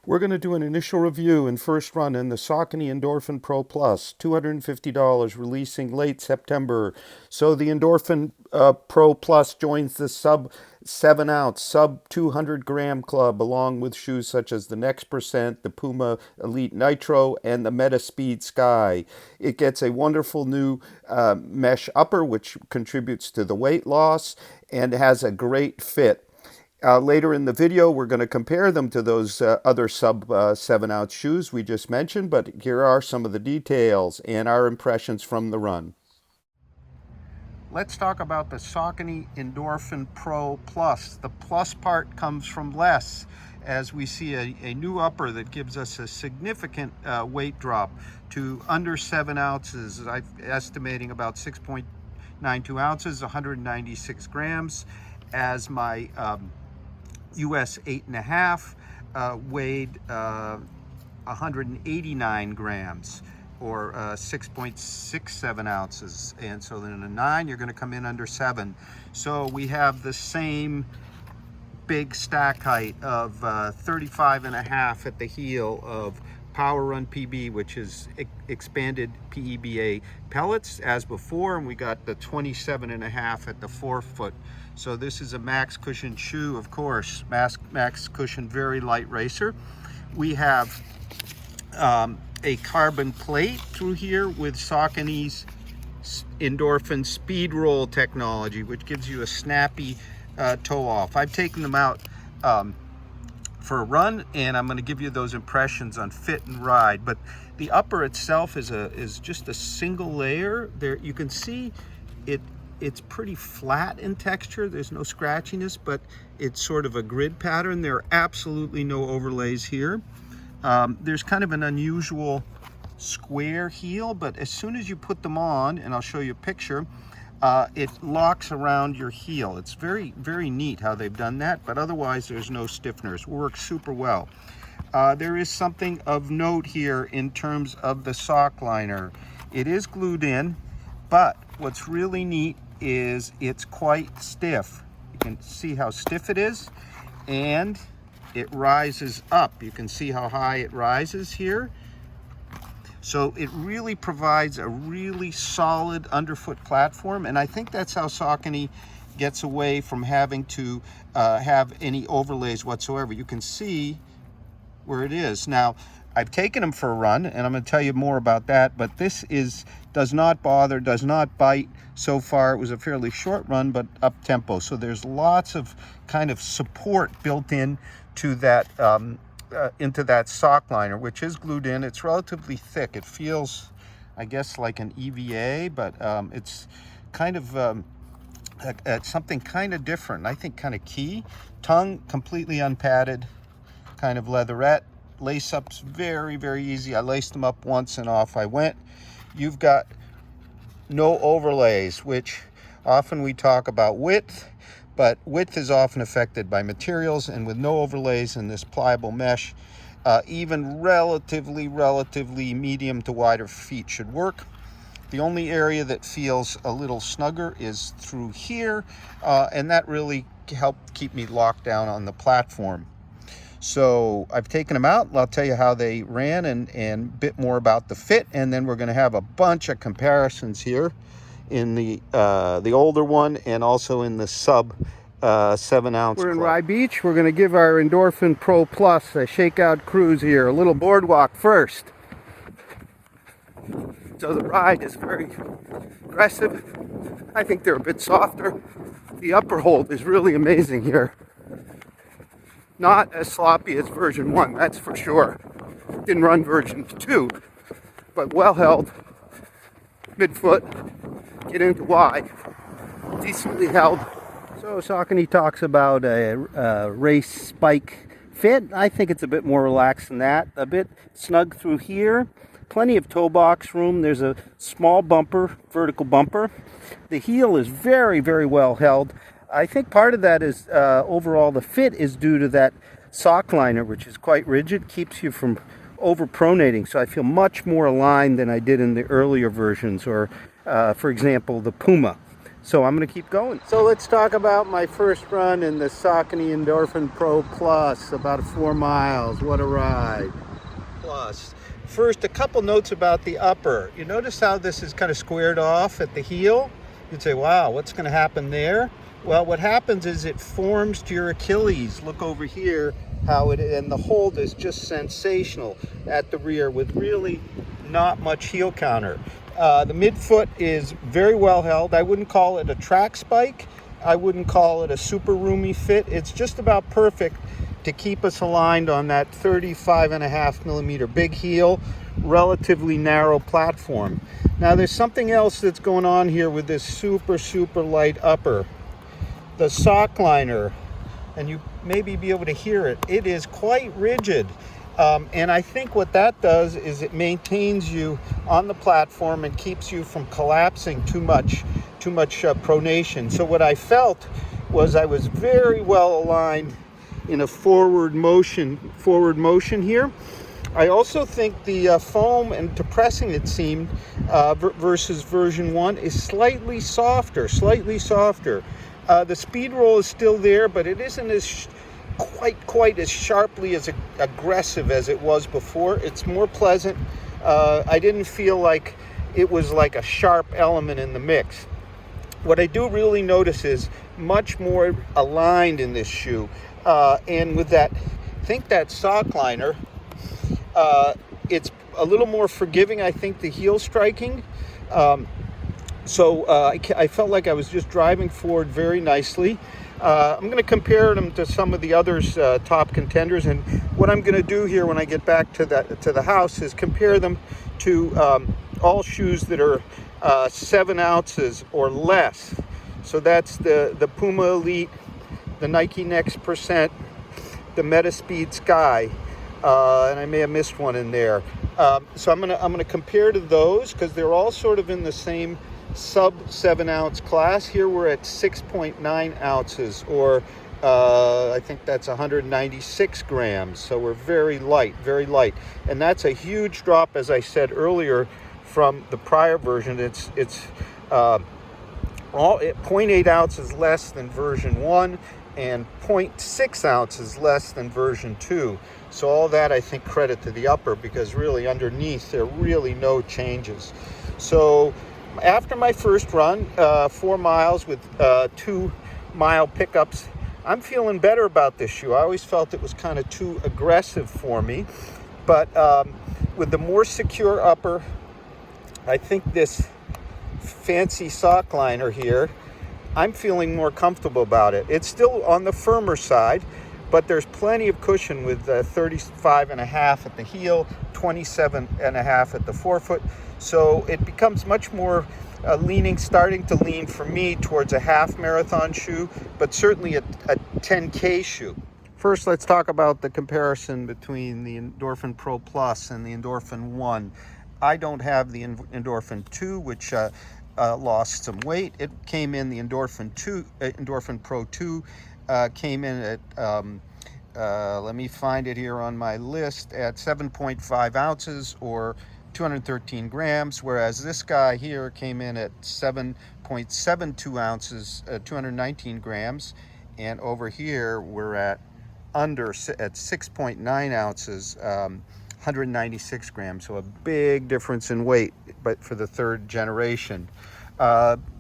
We're going to do an initial review and first run in the Saucony Endorphin Pro Plus, $250, releasing late September. So the Endorphin Pro Plus joins the sub 7 ounce, sub 200 gram club, along with shoes such as the Next Percent, the Puma Elite Nitro, and the Metaspeed Sky. It gets a wonderful new mesh upper, which contributes to the weight loss, and has a great fit. Later in the video, we're going to compare them to those other sub 7 ounce shoes we just mentioned, but here are some of the details and our impressions from the run. Let's talk about the Saucony Endorphin Pro Plus. The plus part comes from less, as we see a new upper that gives us a significant weight drop to under 7 ounces. I'm estimating about 6.92 ounces, 196 grams, as my US 8.5 weighed 189 grams, or 6.67 ounces. And so then in a 9, you're going to come in under 7. So we have the same big stack height of 35.5 at the heel of PWRRUN PB, which is expanded PEBA pellets as before, and we got the 27.5 at the forefoot. So this is a max cushion shoe, of course, max cushion, very light racer. We have a carbon plate through here with Saucony's Endorphin Speed Roll technology, which gives you a snappy toe off. I've taken them out for a run, and I'm going to give you those impressions on fit and ride. But the upper itself is just a single layer. There you can see it's pretty flat in texture. There's no scratchiness, but it's sort of a grid pattern. There are absolutely no overlays here. There's kind of an unusual square heel, but as soon as you put them on, and I'll show you a picture, it locks around your heel. It's very, very neat how they've done that, but otherwise there's no stiffeners. Works super well. There is something of note here in terms of the sock liner. It is glued in, but what's really neat is it's quite stiff. You can see how stiff it is, and it rises up. You can see how high it rises here. So it really provides a really solid underfoot platform, and I think that's how Saucony gets away from having to have any overlays whatsoever. You can see where it is. Now, I've taken them for a run, and I'm going to tell you more about that, but this does not bother, does not bite. So far, it was a fairly short run, but up tempo. So there's lots of kind of support built in to that into that sock liner, which is glued in. It's relatively thick. It feels, I guess, like an EVA, but it's kind of something kind of different. I think kind of key. Tongue completely unpadded, kind of leatherette. Lace up's very, very easy. I laced them up once and off I went. You've got no overlays, which often we talk about width, but width is often affected by materials, and with no overlays in this pliable mesh, even relatively medium to wider feet should work. The only area that feels a little snugger is through here, and that really helped keep me locked down on the platform. So I've taken them out. I'll tell you how they ran and a bit more about the fit, and then we're going to have a bunch of comparisons here in the older one and also in the sub 7 ounce. We're in Rye Beach. We're going to give our Endorphin Pro Plus a shakeout cruise here, a little boardwalk first. So the ride is very aggressive. I think they're a bit softer. The upper hold is really amazing here. Not as sloppy as version 1, that's for sure. Didn't run version 2, but well held. Midfoot, get into Y, decently held. So Saucony talks about a race spike fit. I think it's a bit more relaxed than that. A bit snug through here. Plenty of toe box room. There's a small bumper, vertical bumper. The heel is very, very well held. I think part of that is overall the fit is due to that sock liner, which is quite rigid, keeps you from over-pronating. So I feel much more aligned than I did in the earlier versions, or for example, the Puma. So I'm going to keep going. So let's talk about my first run in the Saucony Endorphin Pro Plus, about 4 miles. What a ride. Plus. First, a couple notes about the upper. You notice how this is kind of squared off at the heel? You'd say, wow, what's going to happen there? Well, what happens is it forms to your Achilles. Look over here, how it, and the hold is just sensational at the rear with really not much heel counter. The midfoot is very well held. I wouldn't call it a track spike. I wouldn't call it a super roomy fit. It's just about perfect to keep us aligned on that 35.5 millimeter big heel, relatively narrow platform. Now there's something else that's going on here with this super light upper. The sock liner, and you maybe be able to hear it, it is quite rigid. And I think what that does is it maintains you on the platform and keeps you from collapsing too much pronation. So what I felt was I was very well aligned in a forward motion here. I also think the foam and depressing, it seemed, versus version 1 is slightly softer. The speed roll is still there, but it isn't as quite as sharply as aggressive as it was before. It's more pleasant. I didn't feel like it was like a sharp element in the mix. What I do really notice is much more aligned in this shoe. And with that, I think that sock liner, it's a little more forgiving, I think, the heel striking. So I felt like I was just driving forward very nicely. I'm going to compare them to some of the others' top contenders, and what I'm going to do here when I get back to the house is compare them to all shoes that are 7 ounces or less. So that's the Puma Elite, the Nike Next Percent, the Metaspeed Sky, and I may have missed one in there. So I'm gonna compare to those because they're all sort of in the same sub 7 ounce class. Here we're at 6.9 ounces, or I think that's 196 grams. So we're very light, and that's a huge drop, as I said earlier, from the prior version. It's 0.8 ounces less than version 1 and 0.6 ounces less than version 2. So all that, I think, credit to the upper, because really underneath there are really no changes. So after my first run, 4 miles with 2 mile pickups, I'm feeling better about this shoe. I always felt it was kind of too aggressive for me, but with the more secure upper, I think this fancy sock liner here, I'm feeling more comfortable about it. It's still on the firmer side, but there's plenty of cushion with 35.5 at the heel, 27.5 at the forefoot. So it becomes much more starting to lean for me towards a half marathon shoe, but certainly a 10K shoe. First, let's talk about the comparison between the Endorphin Pro Plus and the Endorphin 1. I don't have the Endorphin 2, which lost some weight. It came in, the Endorphin Pro 2 came in at, let me find it here on my list, at 7.5 ounces or 213 grams, whereas this guy here came in at 7.72 ounces, 219 grams, and over here we're at 6.9 ounces, 196 grams, so a big difference in weight, but for the third generation.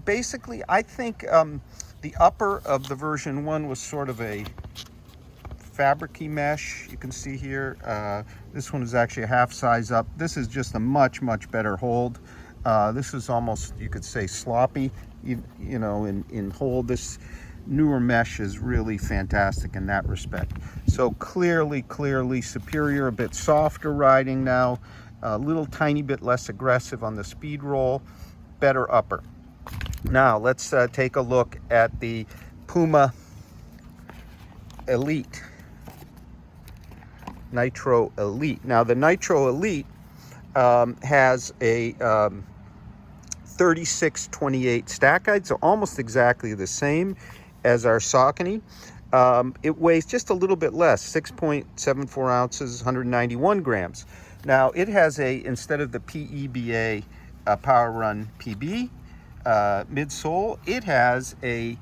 Basically, I think the upper of the version 1 was sort of a fabricy mesh. You can see here, this one is actually a half size up. This is just a much better hold. This is almost, you could say, sloppy, you know, in hold. This newer mesh is really fantastic in that respect. So clearly superior, a bit softer riding now, a little tiny bit less aggressive on the speed roll, better upper. Now let's take a look at the Puma Elite, Nitro Elite. Now the Nitro Elite has a 36-28 stack height, so almost exactly the same as our Saucony. It weighs just a little bit less, 6.74 ounces, 191 grams. Now it has instead of the PEBA PWRRUN PB, midsole. It has a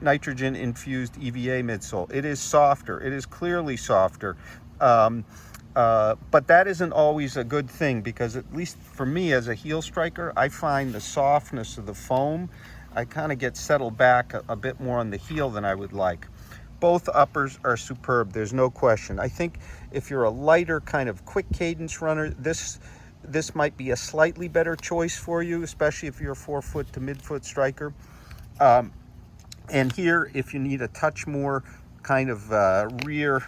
nitrogen infused EVA midsole. It is softer. It is clearly softer. But that isn't always a good thing, because at least for me as a heel striker, I find the softness of the foam, I kind of get settled back a bit more on the heel than I would like. Both uppers are superb, there's no question. I think if you're a lighter kind of quick cadence runner, this might be a slightly better choice for you, especially if you're a forefoot to midfoot striker. And here, if you need a touch more kind of rear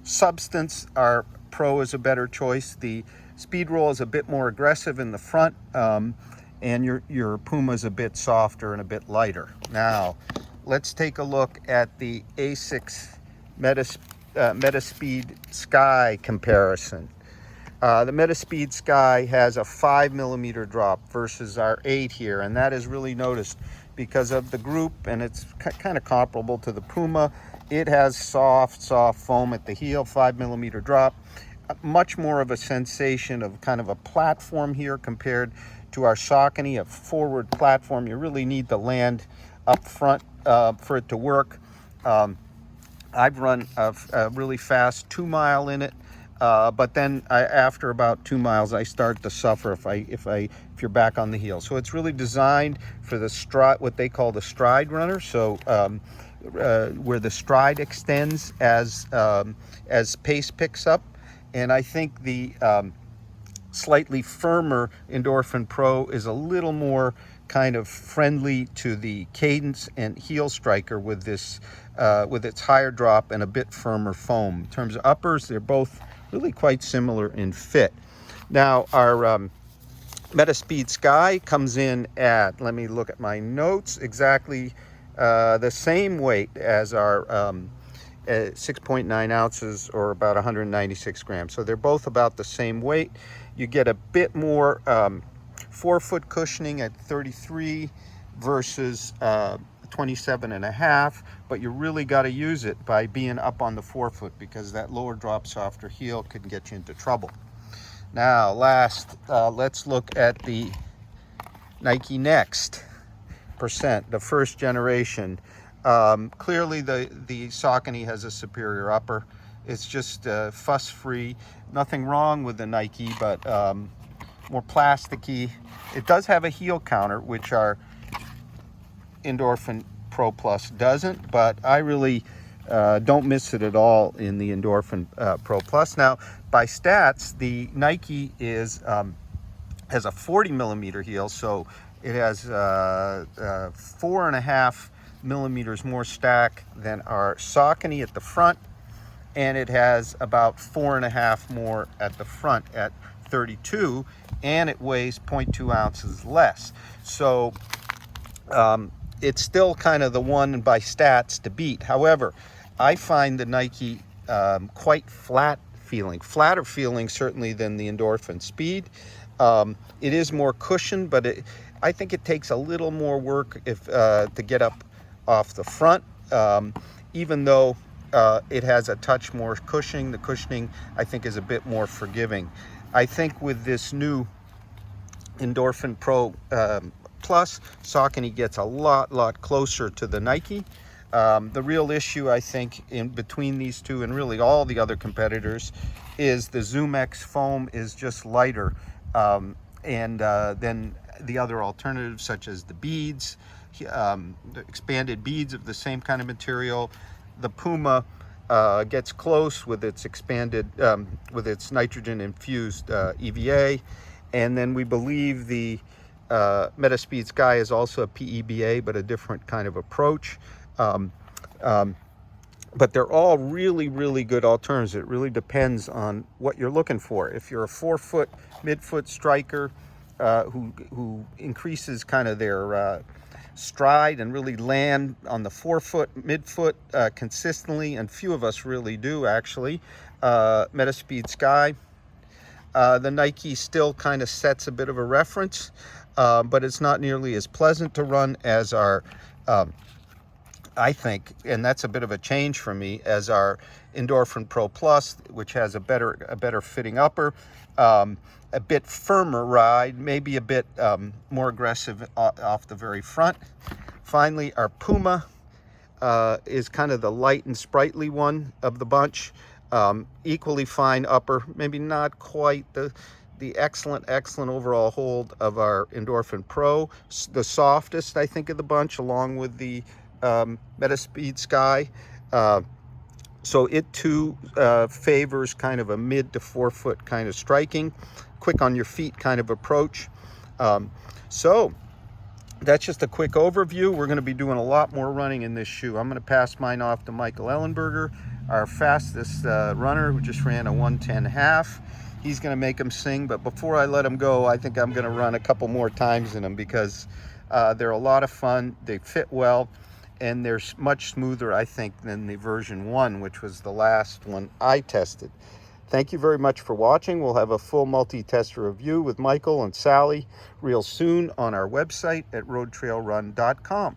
substance, our Pro is a better choice. The speed roll is a bit more aggressive in the front, and your Puma is a bit softer and a bit lighter. Now, let's take a look at the Asics Metaspeed Sky comparison. The Metaspeed Sky has a 5mm drop versus our 8 here, and that is really noticed because of the group, and it's kind of comparable to the Puma. It has soft foam at the heel, 5mm drop. Much more of a sensation of kind of a platform here compared to our Saucony, a forward platform. You really need the land up front for it to work. I've run a really fast 2 mile in it, but then after about 2 miles, I start to suffer if you're back on the heel. So it's really designed for the stride, what they call the stride runner. So where the stride extends as pace picks up. And I think the slightly firmer Endorphin Pro is a little more kind of friendly to the cadence and heel striker with this, with its higher drop and a bit firmer foam. In terms of uppers, they're both really quite similar in fit. Now, our Metaspeed Sky comes in at, let me look at my notes, exactly the same weight as our 6.9 ounces, or about 196 grams. So they're both about the same weight. You get a bit more forefoot cushioning at 33 versus 27.5, but you really got to use it by being up on the forefoot, because that lower drop, softer heel can get you into trouble. Now, last, let's look at the Nike Next Percent, the first generation. Clearly the Saucony has a superior upper. It's just fuss-free. Nothing wrong with the Nike, but more plasticky. It does have a heel counter, which our Endorphin Pro Plus doesn't, but I really don't miss it at all in the Endorphin Pro Plus. Now, by stats, the Nike is has a 40mm heel, so it has 4.5 millimeters more stack than our Saucony at the front, and it has about 4.5 more at the front at 32, and it weighs 0.2 ounces less. So it's still kind of the one by stats to beat. However, I find the Nike quite flatter feeling certainly than the Endorphin Speed. It is more cushioned, but I think it takes a little more work to get up off the front, even though it has a touch more cushioning. The cushioning, I think, is a bit more forgiving. I think with this new Endorphin Pro Plus, Saucony gets a lot closer to the Nike. The real issue, I think, in between these two and really all the other competitors is the ZoomX foam is just lighter than the other alternatives, such as the beads, the expanded beads of the same kind of material. The Puma gets close with its expanded, with its nitrogen infused EVA, and then we believe the Metaspeed Sky is also a PEBA, but a different kind of approach. But they're all really good alternatives. It really depends on what you're looking for. If you're a forefoot, midfoot striker who increases kind of their stride and really land on the forefoot, midfoot consistently, and few of us really do actually, Metaspeed Sky. The Nike still kind of sets a bit of a reference, but it's not nearly as pleasant to run as our I think, and that's a bit of a change for me, as our Endorphin Pro Plus, which has a better fitting upper, a bit firmer ride, maybe a bit more aggressive off the very front. Finally, our Puma is kind of the light and sprightly one of the bunch. Equally fine upper, maybe not quite the excellent overall hold of our Endorphin Pro, the softest I think of the bunch, along with the Metaspeed Sky. So it too favors kind of a mid to forefoot kind of striking, quick on your feet kind of approach. So that's just a quick overview. We're going to be doing a lot more running in this shoe. I'm going to pass mine off to Michael Ellenberger, our fastest runner, who just ran a 1:10.5. He's going to make them sing, but before I let him go, I think I'm going to run a couple more times in them, because they're a lot of fun. They fit well, and they're much smoother, I think, than the version 1, which was the last one I tested. Thank you very much for watching. We'll have a full multi-tester review with Michael and Sally real soon on our website at roadtrailrun.com.